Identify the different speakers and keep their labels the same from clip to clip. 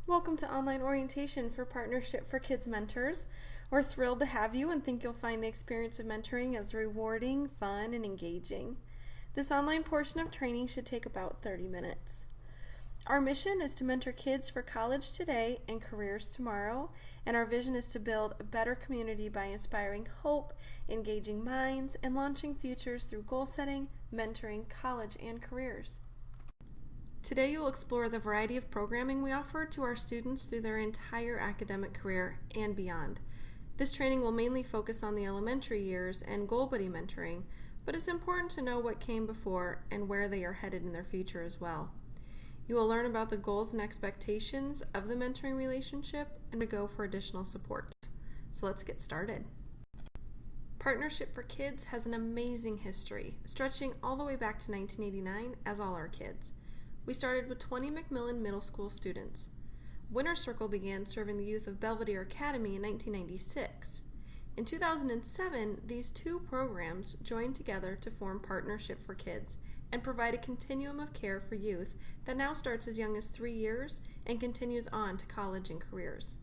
Speaker 1: Welcome to online orientation for Partnership for Kids Mentors. We're thrilled to have you and think you'll find the experience of mentoring as rewarding, fun, and engaging. This online portion of training should take about 30 minutes. Our mission is to mentor kids for college today and careers tomorrow, and our vision is to build a better community by inspiring hope, engaging minds, and launching futures through goal setting, mentoring, college, and careers. Today you'll explore the variety of programming we offer to our students through their entire academic career and beyond. This training will mainly focus on the elementary years and goal buddy mentoring, but it's important to know what came before and where they are headed in their future as well. You will learn about the goals and expectations of the mentoring relationship and to go for additional support. So let's get started. Partnership for Kids has an amazing history, stretching all the way back to 1989 as all our kids. We started with 20 McMillan Middle School students. Winter Circle began serving the youth of Belvedere Academy in 1996. In 2007, these two programs joined together to form Partnership for Kids and provide a continuum of care for youth that now starts as young as 3 years and continues on to college and careers.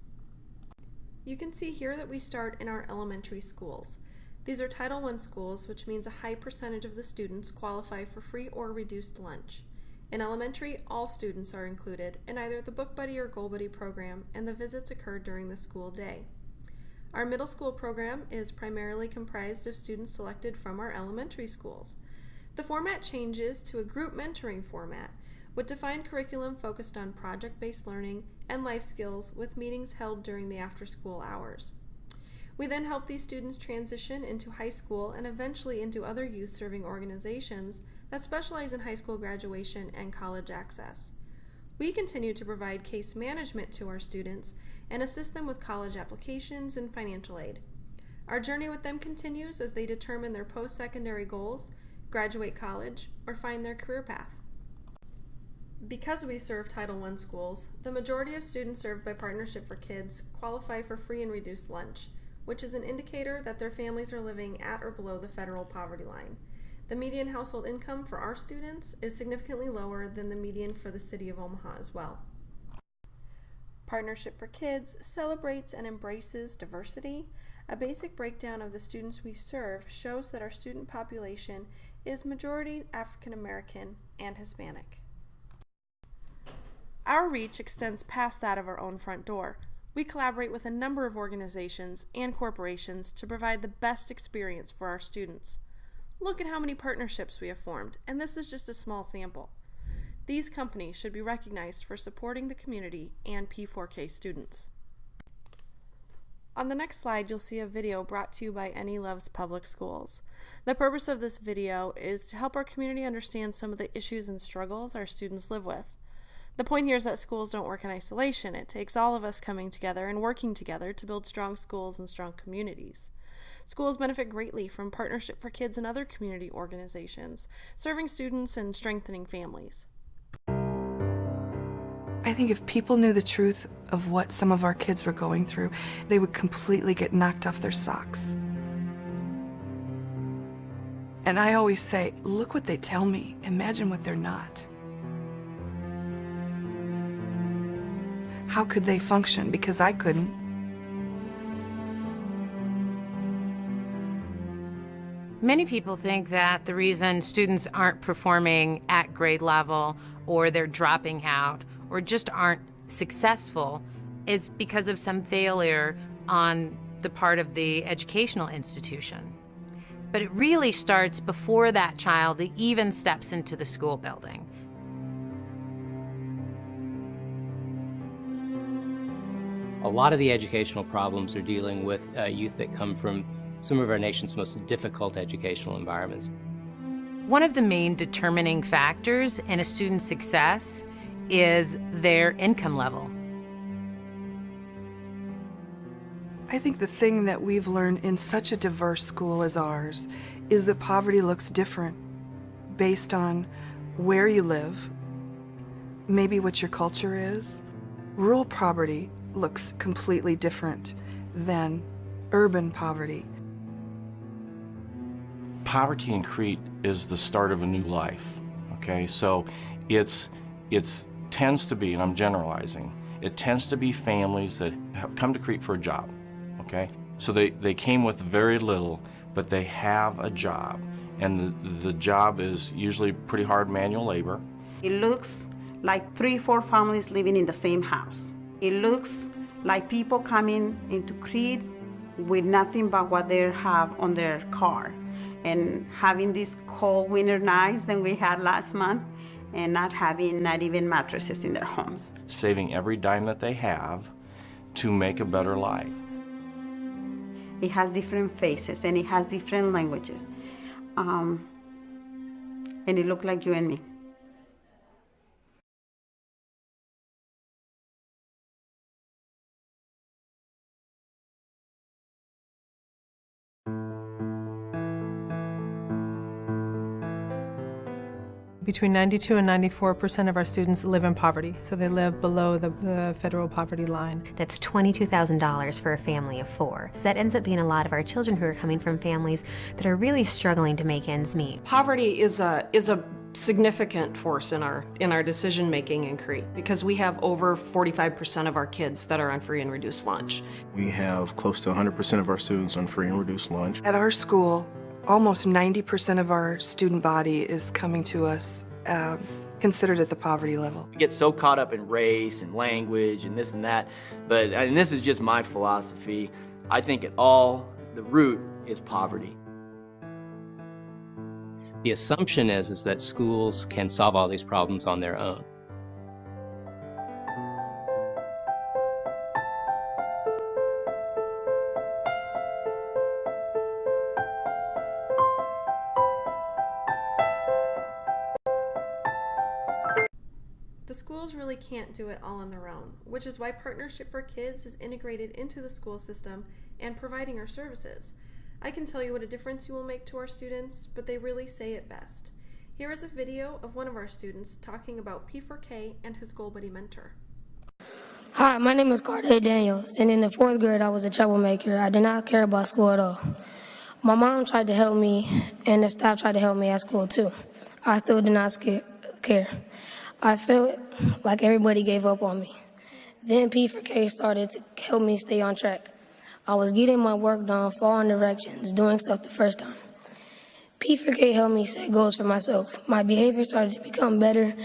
Speaker 1: You can see here that we start in our elementary schools. These are Title I schools, which means a high percentage of the students qualify for free or reduced lunch. In elementary, all students are included in either the Book Buddy or Goal Buddy program, and the visits occur during the school day. Our middle school program is primarily comprised of students selected from our elementary schools. The format changes to a group mentoring format with defined curriculum focused on project-based learning and life skills with meetings held during the after-school hours. We then help these students transition into high school and eventually into other youth-serving organizations that specialize in high school graduation and college access. We continue to provide case management to our students and assist them with college applications and financial aid. Our journey with them continues as they determine their post-secondary goals, graduate college, or find their career path. Because we serve Title I schools, the majority of students served by Partnership for Kids qualify for free and reduced lunch, which is an indicator that their families are living at or below the federal poverty line. The median household income for our students is significantly lower than the median for the city of Omaha as well. Partnership for Kids celebrates and embraces diversity. A basic breakdown of the students we serve shows that our student population is majority African American and Hispanic. Our reach extends past that of our own front door. We collaborate with a number of organizations and corporations to provide the best experience for our students. Look at how many partnerships we have formed, and this is just a small sample. These companies should be recognized for supporting the community and P4K students. On the next slide, you'll see a video brought to you by Any Loves Public Schools. The purpose of this video is to help our community understand some of the issues and struggles our students live with. The point here is that schools don't work in isolation. It takes all of us coming together and working together to build strong schools and strong communities. Schools benefit greatly from Partnership for Kids and other community organizations, serving students and strengthening families.
Speaker 2: I think if people knew the truth of what some of our kids were going through, they would completely get knocked off their socks. And I always say, look what they tell me, imagine what they're not. How could they function? Because I couldn't.
Speaker 3: Many people think that the reason students aren't performing at grade level or they're dropping out or just aren't successful is because of some failure on the part of the educational institution. But it really starts before that child even steps into the school building.
Speaker 4: A lot of the educational problems are dealing with youth that come from some of our nation's most difficult educational environments.
Speaker 3: One of the main determining factors in a student's success is their income level.
Speaker 2: I think the thing that we've learned in such a diverse school as ours is that poverty looks different based on where you live, maybe what your culture is. Rural poverty looks completely different than urban poverty.
Speaker 5: Poverty in Crete is the start of a new life, okay? So it's tends to be, and I'm generalizing, it tends to be families that have come to Crete for a job, okay? So they came with very little, but they have a job, and the job is usually pretty hard manual labor.
Speaker 6: It looks like 3 or 4 families living in the same house. It looks like people coming into Crete with nothing but what they have on their car, and having these cold winter nights that we had last month, and not even mattresses in their homes.
Speaker 5: Saving every dime that they have to make a better life.
Speaker 6: It has different faces and it has different languages. And it looked like you and me.
Speaker 7: Between 92 and 94% of our students live in poverty, so they live below the federal poverty line.
Speaker 8: That's $22,000 for a family of 4. That ends up being a lot of our children who are coming from families that are really struggling to make ends meet.
Speaker 9: Poverty is a significant force in our decision making in Crete, because we have over 45% of our kids that are on free and reduced lunch.
Speaker 10: We have close to 100% of our students on free and reduced lunch.
Speaker 2: At our school, almost 90% of our student body is coming to us considered at the poverty level.
Speaker 11: We get so caught up in race and language and this and that, and this is just my philosophy, I think the root is poverty.
Speaker 4: The assumption is that schools can solve all these problems on their own.
Speaker 1: The schools really can't do it all on their own, which is why Partnership for Kids is integrated into the school system and providing our services. I can tell you what a difference you will make to our students, but they really say it best. Here is a video of one of our students talking about P4K and his Goal Buddy mentor.
Speaker 12: Hi, my name is Carter Daniels, and in the 4th grade I was a troublemaker. I did not care about school at all. My mom tried to help me, and the staff tried to help me at school too. I still did not care. I felt like everybody gave up on me. Then P4K started to help me stay on track. I was getting my work done, following directions, doing stuff the first time. P4K helped me set goals for myself. My behavior started to become better,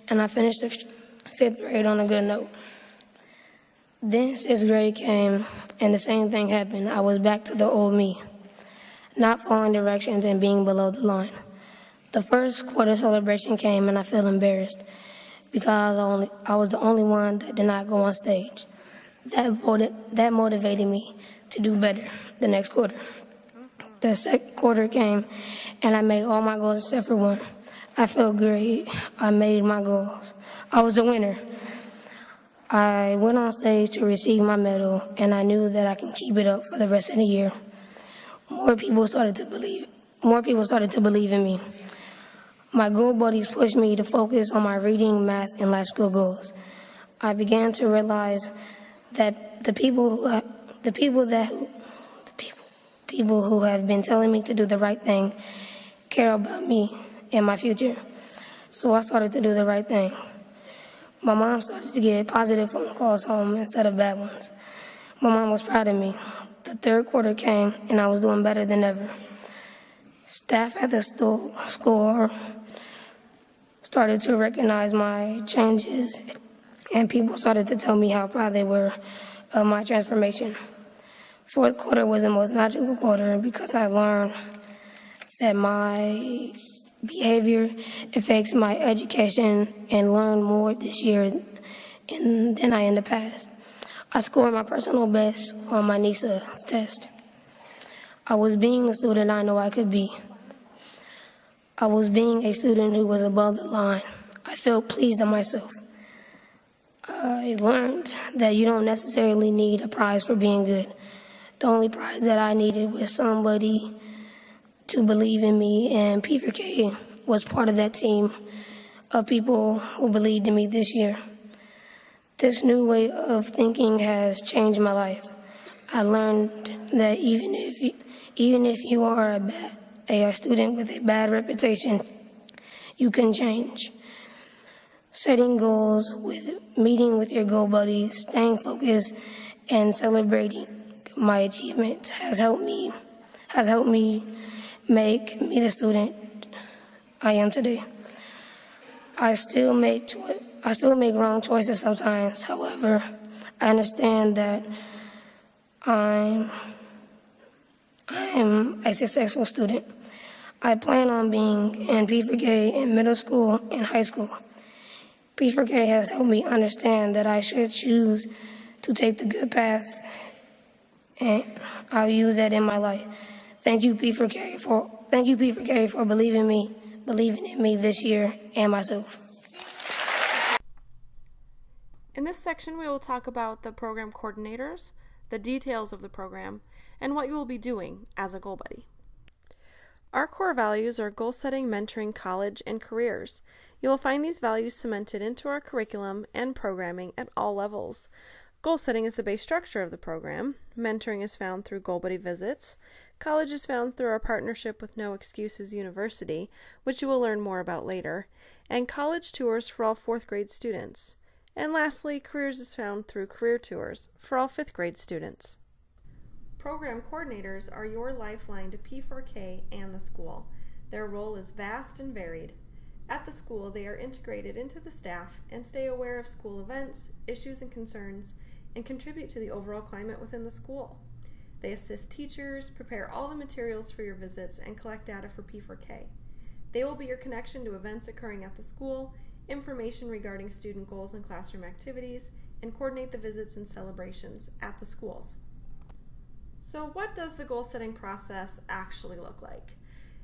Speaker 12: and I finished the 5th grade on a good note. Then 6th grade came, and the same thing happened. I was back to the old me, not following directions and being below the line. The first quarter celebration came, and I felt embarrassed because I was the only one that did not go on stage. That motivated me to do better the next quarter. The 2nd quarter came, and I made all my goals except for one. I felt great. I made my goals. I was a winner. I went on stage to receive my medal, and I knew that I can keep it up for the rest of the year. More people started to believe in me. My goal buddies pushed me to focus on my reading, math, and life skill goals. I began to realize that the people who have been telling me to do the right thing care about me and my future. So I started to do the right thing. My mom started to get positive phone calls home instead of bad ones. My mom was proud of me. The 3rd quarter came, and I was doing better than ever. Staff at the school started to recognize my changes, and people started to tell me how proud they were of my transformation. 4th quarter was the most magical quarter because I learned that my behavior affects my education and learned more this year than I in the past. I scored my personal best on my NISA test. I was being the student I know I could be. I was being a student who was above the line. I felt pleased in myself. I learned that you don't necessarily need a prize for being good. The only prize that I needed was somebody to believe in me, and P4K was part of that team of people who believed in me this year. This new way of thinking has changed my life. I learned that even if you are a student with a bad reputation, you can change. setting goals, with meeting with your goal buddies, staying focused, and celebrating my achievements has helped me make me the student I am today. I still make wrong choices sometimes. However, I understand that I'm a successful student. I plan on being in P4K in middle school and high school. P4K has helped me understand that I should choose to take the good path, and I'll use that in my life. Thank you, P4K, for believing in me this year and myself.
Speaker 1: In this section, we will talk about the program coordinators, the details of the program, and what you will be doing as a Goal Buddy. Our core values are goal setting, mentoring, college, and careers. You will find these values cemented into our curriculum and programming at all levels. Goal setting is the base structure of the program. Mentoring is found through Goal Buddy visits. College is found through our partnership with No Excuses University, which you will learn more about later, and college tours for all 4th grade students. And lastly, careers is found through career tours for all 5th grade students. Program coordinators are your lifeline to P4K and the school. Their role is vast and varied. At the school, they are integrated into the staff and stay aware of school events, issues and concerns, and contribute to the overall climate within the school. They assist teachers, prepare all the materials for your visits, and collect data for P4K. They will be your connection to events occurring at the school, information regarding student goals and classroom activities, and coordinate the visits and celebrations at the schools. So what does the goal setting process actually look like?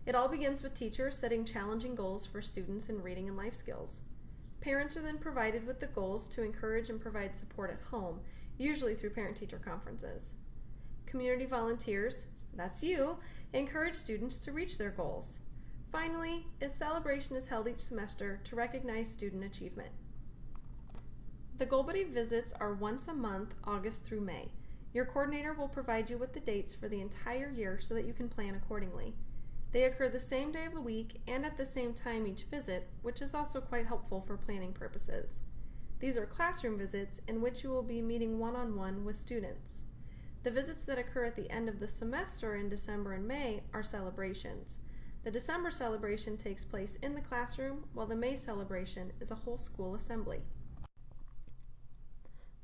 Speaker 1: It all begins with teachers setting challenging goals for students in reading and life skills. Parents are then provided with the goals to encourage and provide support at home, usually through parent-teacher conferences. Community volunteers, that's you, encourage students to reach their goals. Finally, a celebration is held each semester to recognize student achievement. The Goal Buddy visits are once a month, August through May. Your coordinator will provide you with the dates for the entire year so that you can plan accordingly. They occur the same day of the week and at the same time each visit, which is also quite helpful for planning purposes. These are classroom visits in which you will be meeting one-on-one with students. The visits that occur at the end of the semester in December and May are celebrations. The December celebration takes place in the classroom, while the May celebration is a whole school assembly.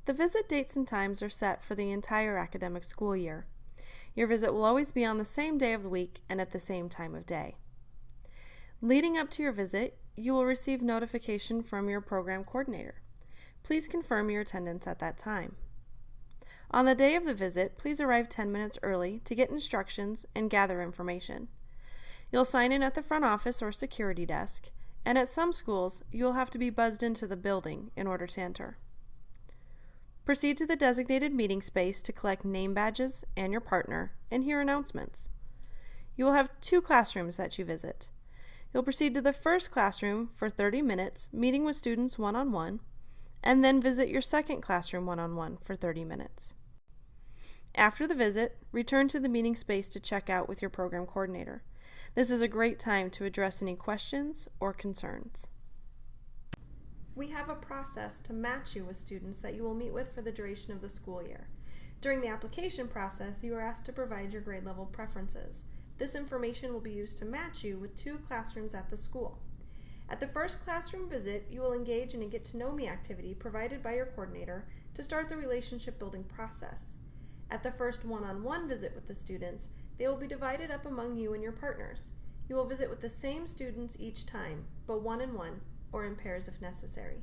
Speaker 1: The visit dates and times are set for the entire academic school year. Your visit will always be on the same day of the week and at the same time of day. Leading up to your visit, you will receive notification from your program coordinator. Please confirm your attendance at that time. On the day of the visit, please arrive 10 minutes early to get instructions and gather information. You'll sign in at the front office or security desk, and at some schools, you will have to be buzzed into the building in order to enter. Proceed to the designated meeting space to collect name badges and your partner and hear announcements. You will have 2 classrooms that you visit. You'll proceed to the first classroom for 30 minutes, meeting with students one-on-one, and then visit your second classroom one-on-one for 30 minutes. After the visit, return to the meeting space to check out with your program coordinator. This is a great time to address any questions or concerns. We have a process to match you with students that you will meet with for the duration of the school year. During the application process, you are asked to provide your grade level preferences. This information will be used to match you with 2 classrooms at the school. At the first classroom visit, you will engage in a Get to Know Me activity provided by your coordinator to start the relationship building process. At the first one-on-one visit with the students, they will be divided up among you and your partners. You will visit with the same students each time, but one-on-one, or in pairs if necessary.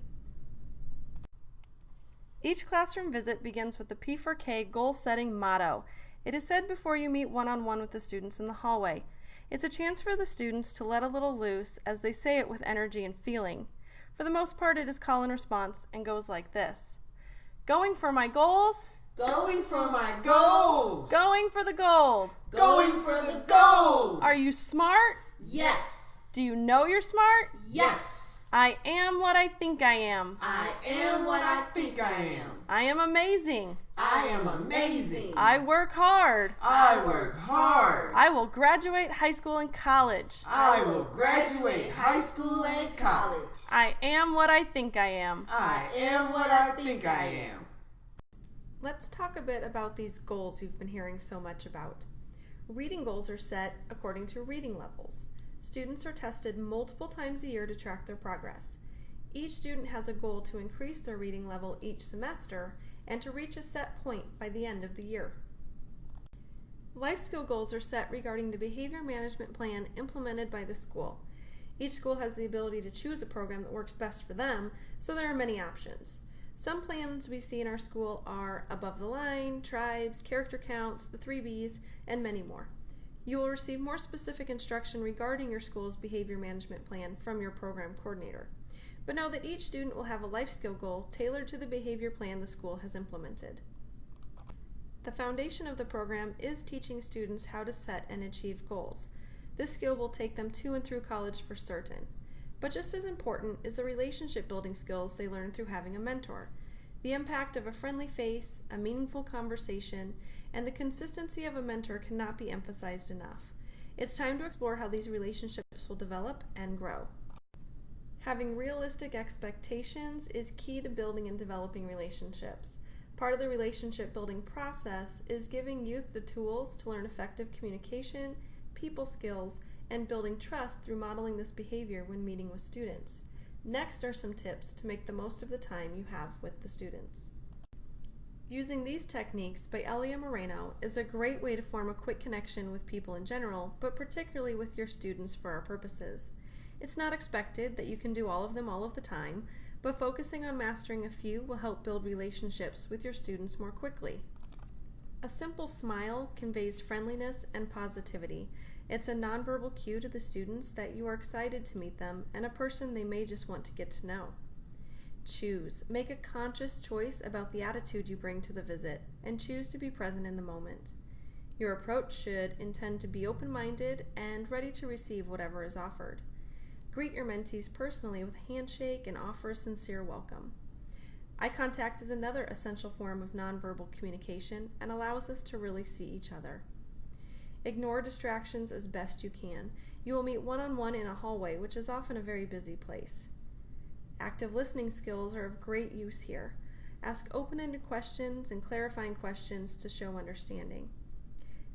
Speaker 1: Each classroom visit begins with the P4K goal setting motto. It is said before you meet one-on-one with the students in the hallway. It's a chance for the students to let a little loose as they say it with energy and feeling. For the most part, it is call and response and goes like this. Going for my goals.
Speaker 13: Going for my goals.
Speaker 1: Going for the gold.
Speaker 13: Going for the gold.
Speaker 1: Are you smart?
Speaker 13: Yes.
Speaker 1: Do you know you're smart?
Speaker 13: Yes.
Speaker 1: I am what I think I am.
Speaker 13: I am what I think I am.
Speaker 1: I am amazing.
Speaker 13: I am amazing.
Speaker 1: I work hard.
Speaker 13: I work hard.
Speaker 1: I will graduate high school and college.
Speaker 13: I will graduate high school and college.
Speaker 1: I am what I think I am.
Speaker 13: I am what I think I am.
Speaker 1: Let's talk a bit about these goals you've been hearing so much about. Reading goals are set according to reading levels. Students are tested multiple times a year to track their progress. Each student has a goal to increase their reading level each semester and to reach a set point by the end of the year. Life skill goals are set regarding the behavior management plan implemented by the school. Each school has the ability to choose a program that works best for them, so there are many options. Some plans we see in our school are Above the Line, Tribes, Character Counts, the 3 Bs, and many more. You will receive more specific instruction regarding your school's behavior management plan from your program coordinator. But know that each student will have a life skill goal tailored to the behavior plan the school has implemented. The foundation of the program is teaching students how to set and achieve goals. This skill will take them to and through college for certain. But just as important is the relationship building skills they learn through having a mentor. The impact of a friendly face, a meaningful conversation, and the consistency of a mentor cannot be emphasized enough. It's time to explore how these relationships will develop and grow. Having realistic expectations is key to building and developing relationships. Part of the relationship building process is giving youth the tools to learn effective communication, people skills, and building trust through modeling this behavior when meeting with students. Next are some tips to make the most of the time you have with the students. Using these techniques by Elia Moreno is a great way to form a quick connection with people in general, but particularly with your students for our purposes. It's not expected that you can do all of them all of the time, but focusing on mastering a few will help build relationships with your students more quickly. A simple smile conveys friendliness and positivity. It's a nonverbal cue to the students that you are excited to meet them and a person they may just want to get to know. Choose. Make a conscious choice about the attitude you bring to the visit and choose to be present in the moment. Your approach should intend to be open-minded and ready to receive whatever is offered. Greet your mentees personally with a handshake and offer a sincere welcome. Eye contact is another essential form of nonverbal communication and allows us to really see each other. Ignore distractions as best you can. You will meet one-on-one in a hallway, which is often a very busy place. Active listening skills are of great use here. Ask open-ended questions and clarifying questions to show understanding.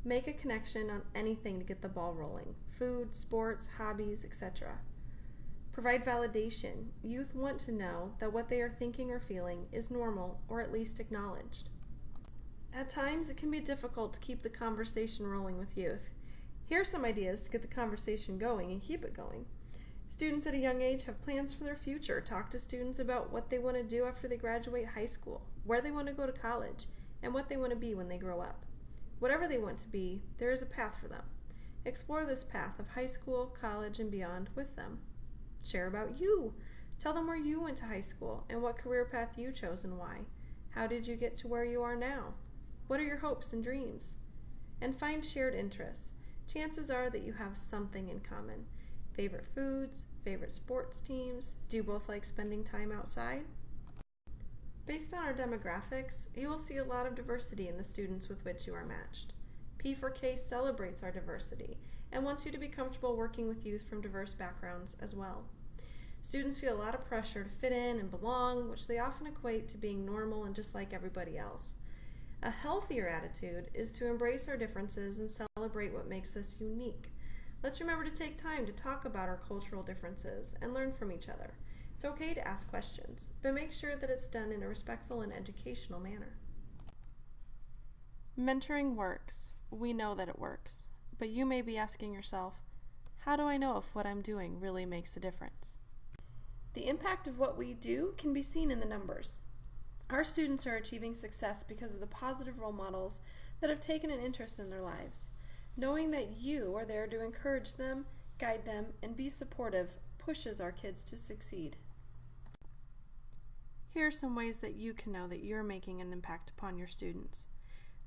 Speaker 1: Make a connection on anything to get the ball rolling: food, sports, hobbies, etc. Provide validation. Youth want to know that what they are thinking or feeling is normal or at least acknowledged. At times, it can be difficult to keep the conversation rolling with youth. Here are some ideas to get the conversation going and keep it going. Students at a young age have plans for their future. Talk to students about what they want to do after they graduate high school, where they want to go to college, and what they want to be when they grow up. Whatever they want to be, there is a path for them. Explore this path of high school, college, and beyond with them. Share about you. Tell them where you went to high school and what career path you chose and why. How did you get to where you are now? What are your hopes and dreams? And find shared interests. Chances are that you have something in common. Favorite foods, favorite sports teams. Do you both like spending time outside? Based on our demographics, you will see a lot of diversity in the students with which you are matched. P4K celebrates our diversity and wants you to be comfortable working with youth from diverse backgrounds as well. Students feel a lot of pressure to fit in and belong, which they often equate to being normal and just like everybody else. A healthier attitude is to embrace our differences and celebrate what makes us unique. Let's remember to take time to talk about our cultural differences and learn from each other. It's okay to ask questions, but make sure that it's done in a respectful and educational manner. Mentoring works. We know that it works. But you may be asking yourself, how do I know if what I'm doing really makes a difference? The impact of what we do can be seen in the numbers. Our students are achieving success because of the positive role models that have taken an interest in their lives. Knowing that you are there to encourage them, guide them, and be supportive pushes our kids to succeed. Here are some ways that you can know that you're making an impact upon your students.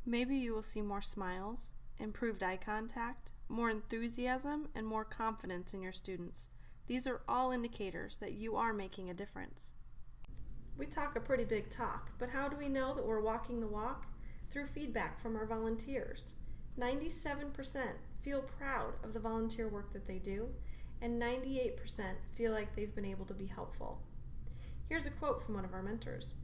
Speaker 1: Maybe you will see more smiles, improved eye contact, more enthusiasm, and more confidence in your students. These are all indicators that you are making a difference. We talk a pretty big talk, but how do we know that we're walking the walk? Through feedback from our volunteers. 97% feel proud of the volunteer work that they do, and 98% feel like they've been able to be helpful. Here's a quote from one of our mentors.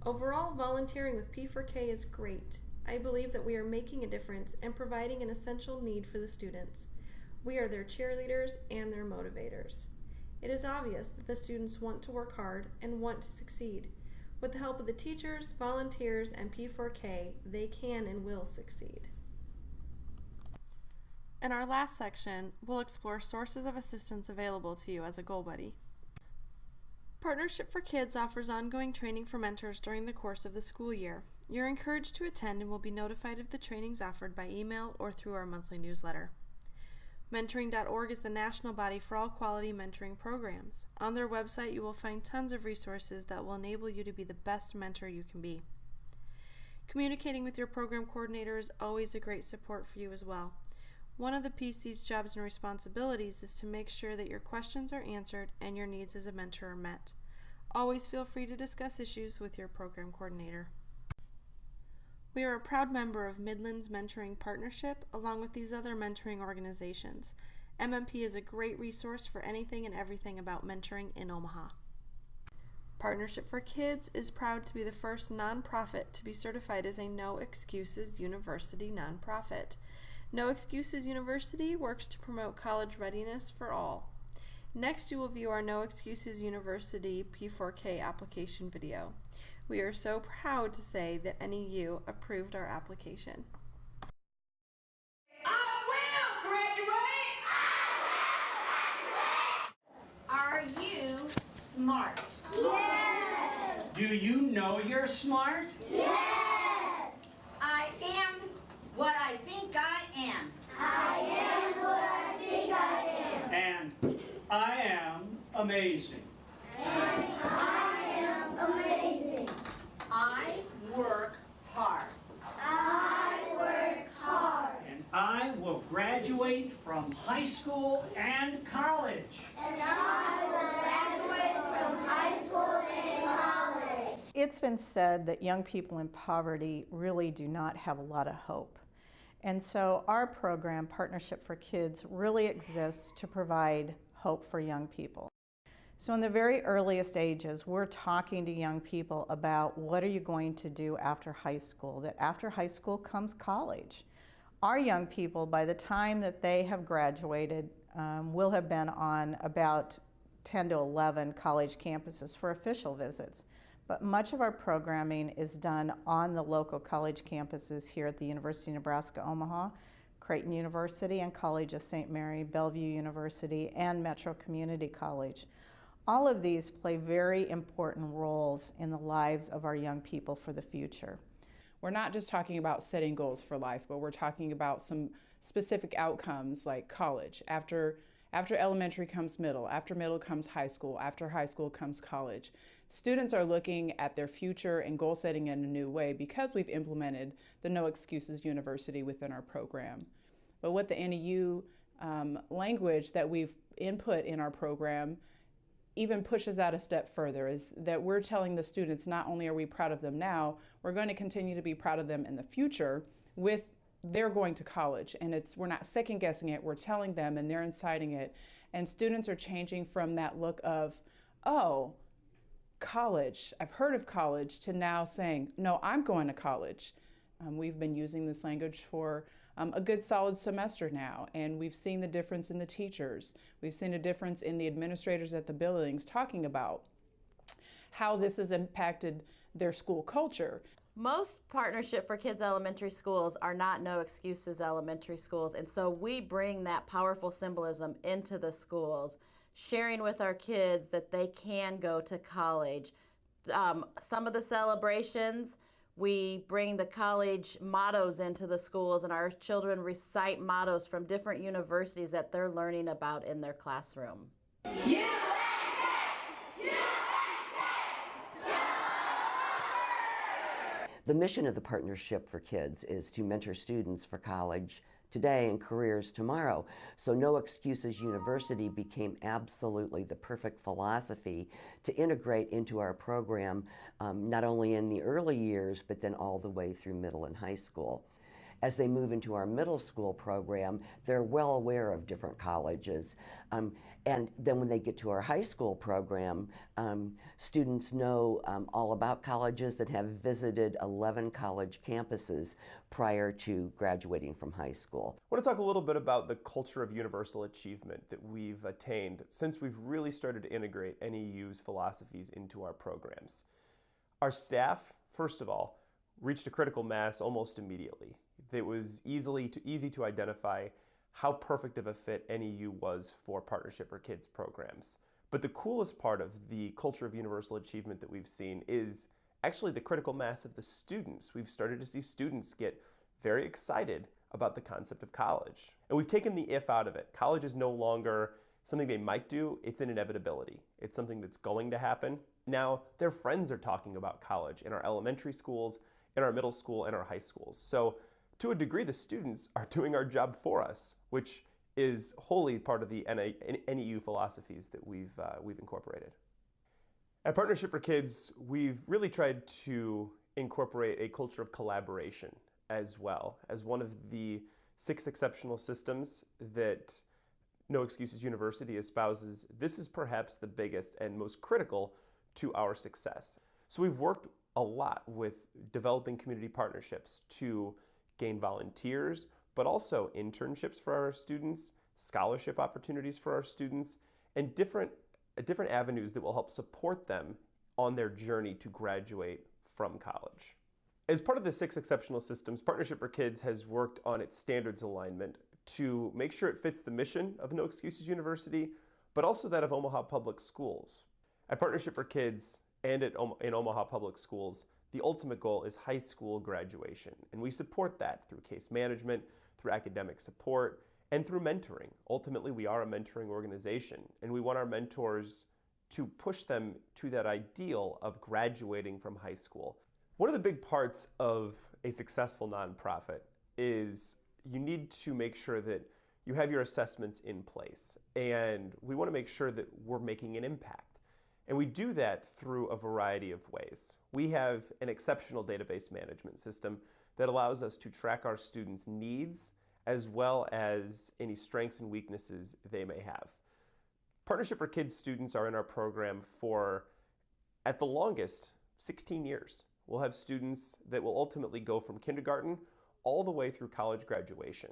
Speaker 1: Overall, volunteering with P4K is great. I believe that we are making a difference and providing an essential need for the students. We are their cheerleaders and their motivators. It is obvious that the students want to work hard and want to succeed. With the help of the teachers, volunteers, and P4K, they can and will succeed. In our last section, we'll explore sources of assistance available to you as a Goal Buddy. Partnership for Kids offers ongoing training for mentors during the course of the school year. You're encouraged to attend and will be notified of the trainings offered by email or through our monthly newsletter. Mentoring.org is the national body for all quality mentoring programs. On their website, you will find tons of resources that will enable you to be the best mentor you can be. Communicating with your program coordinator is always a great support for you as well. One of the PC's jobs and responsibilities is to make sure that your questions are answered and your needs as a mentor are met. Always feel free to discuss issues with your program coordinator. We are a proud member of Midlands Mentoring Partnership along with these other mentoring organizations. MMP is a great resource for anything and everything about mentoring in Omaha. Partnership for Kids is proud to be the first nonprofit to be certified as a No Excuses University nonprofit. No Excuses University works to promote college readiness for all. Next, you will view our No Excuses University P4K application video. We are so proud to say that NEU approved our application.
Speaker 14: Are you smart?
Speaker 15: Yes! Do you know you're smart?
Speaker 14: Yes! I am what I think I am. I am what I think I am.
Speaker 15: And I am amazing.
Speaker 14: And I am amazing. I work hard. I work hard.
Speaker 15: And I will graduate from high school and college.
Speaker 14: And I will graduate from high school and college.
Speaker 16: It's been said that young people in poverty really do not have a lot of hope. And so our program, Partnership for Kids, really exists to provide hope for young people. So in the very earliest ages, we're talking to young people about what are you going to do after high school, that after high school comes college. Our young people, by the time that they have graduated, will have been on about 10 to 11 college campuses for official visits. But much of our programming is done on the local college campuses here at the University of Nebraska-Omaha, Creighton University and College of St. Mary, Bellevue University, and Metro Community College. All of these play very important roles in the lives of our young people for the future.
Speaker 17: We're not just talking about setting goals for life, but we're talking about some specific outcomes like college. After elementary comes middle, after middle comes high school, after high school comes college. Students are looking at their future and goal setting in a new way because we've implemented the No Excuses University within our program. But what the NEU language that we've input in our program even pushes that a step further, is that we're telling the students not only are we proud of them now, we're going to continue to be proud of them in the future with they're going to college. And we're not second guessing it, we're telling them and they're inciting it. And students are changing from that look of, oh, college, I've heard of college, to now saying, no, I'm going to college. We've been using this language for a good solid semester now, and we've seen the difference in the teachers. We've seen a difference in the administrators at the buildings talking about how this has impacted their school culture.
Speaker 18: Most Partnership for Kids elementary schools are not No Excuses elementary schools, and so we bring that powerful symbolism into the schools, sharing with our kids that they can go to college. Some of the celebrations, we bring the college mottos into the schools, and our children recite mottos from different universities that they're learning about in their classroom.
Speaker 19: The mission of the Partnership for Kids is to mentor students for college, today and careers tomorrow. So No Excuses University became absolutely the perfect philosophy to integrate into our program, not only in the early years, but then all the way through middle and high school. As they move into our middle school program, they're well aware of different colleges. And then when they get to our high school program, students know all about colleges and have visited 11 college campuses prior to graduating from high school.
Speaker 20: I want to talk a little bit about the culture of universal achievement that we've attained since we've really started to integrate NEU's philosophies into our programs. Our staff, first of all, reached a critical mass almost immediately. It was easy to identify how perfect of a fit NEU was for Partnership for Kids programs. But the coolest part of the culture of universal achievement that we've seen is actually the critical mass of the students. We've started to see students get very excited about the concept of college. And we've taken the if out of it. College is no longer something they might do, it's an inevitability. It's something that's going to happen. Now, their friends are talking about college in our elementary schools, in our middle school, and our high schools. So to a degree, the students are doing our job for us, which is wholly part of the NEU philosophies that we've incorporated. At Partnership for Kids, we've really tried to incorporate a culture of collaboration as well. As one of the 6 exceptional systems that No Excuses University espouses, this is perhaps the biggest and most critical to our success. So we've worked a lot with developing community partnerships to gain volunteers, but also internships for our students, scholarship opportunities for our students, and different avenues that will help support them on their journey to graduate from college. As part of the 6 exceptional systems, Partnership for Kids has worked on its standards alignment to make sure it fits the mission of No Excuses University, but also that of Omaha Public Schools. At Partnership for Kids and in Omaha Public Schools, the ultimate goal is high school graduation, and we support that through case management, through academic support, and through mentoring. Ultimately, we are a mentoring organization, and we want our mentors to push them to that ideal of graduating from high school. One of the big parts of a successful nonprofit is you need to make sure that you have your assessments in place, and we want to make sure that we're making an impact. And we do that through a variety of ways. We have an exceptional database management system that allows us to track our students' needs as well as any strengths and weaknesses they may have. Partnership for Kids students are in our program for, at the longest, 16 years. We'll have students that will ultimately go from kindergarten all the way through college graduation.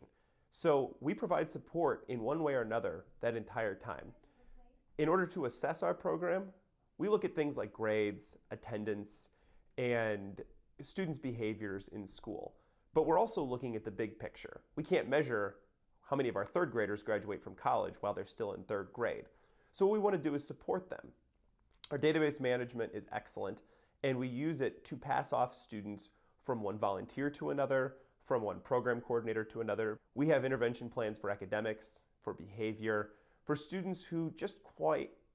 Speaker 20: So we provide support in one way or another that entire time. In order to assess our program, we look at things like grades, attendance, and students' behaviors in school. But we're also looking at the big picture. We can't measure how many of our 3rd graders graduate from college while they're still in 3rd grade. So what we want to do is support them. Our database management is excellent, and we use it to pass off students from one volunteer to another, from one program coordinator to another. We have intervention plans for academics, for behavior, for students who just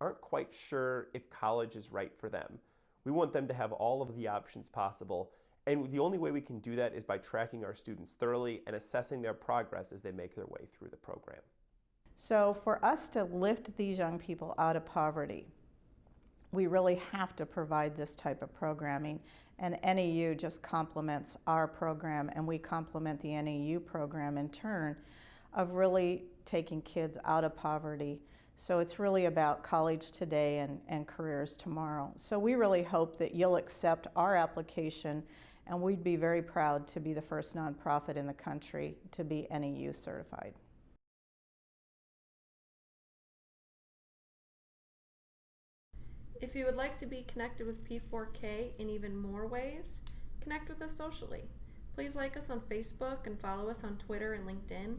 Speaker 20: aren't quite sure if college is right for them. We want them to have all of the options possible, and the only way we can do that is by tracking our students thoroughly and assessing their progress as they make their way through the program.
Speaker 16: So for us to lift these young people out of poverty, we really have to provide this type of programming, and NEU just complements our program, and we complement the NEU program in turn of really taking kids out of poverty. So it's really about college today and careers tomorrow. So we really hope that you'll accept our application, and we'd be very proud to be the first nonprofit in the country to be NEU certified.
Speaker 1: If you would like to be connected with P4K in even more ways, connect with us socially. Please like us on Facebook and follow us on Twitter and LinkedIn.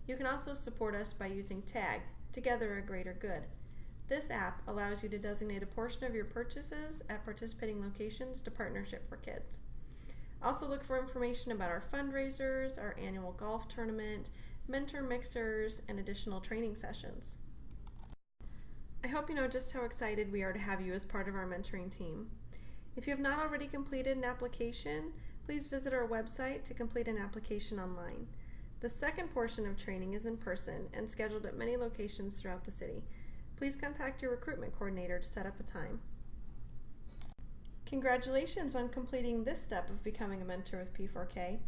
Speaker 1: You can also support us by using TAG, Together a Greater Good. This app allows you to designate a portion of your purchases at participating locations to Partnership for Kids. Also look for information about our fundraisers, our annual golf tournament, mentor mixers, and additional training sessions. I hope you know just how excited we are to have you as part of our mentoring team. If you have not already completed an application, please visit our website to complete an application online. The second portion of training is in person and scheduled at many locations throughout the city. Please contact your recruitment coordinator to set up a time. Congratulations on completing this step of becoming a mentor with P4K.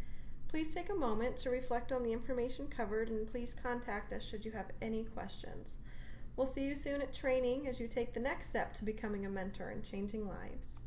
Speaker 1: Please take a moment to reflect on the information covered and please contact us should you have any questions. We'll see you soon at training as you take the next step to becoming a mentor and changing lives.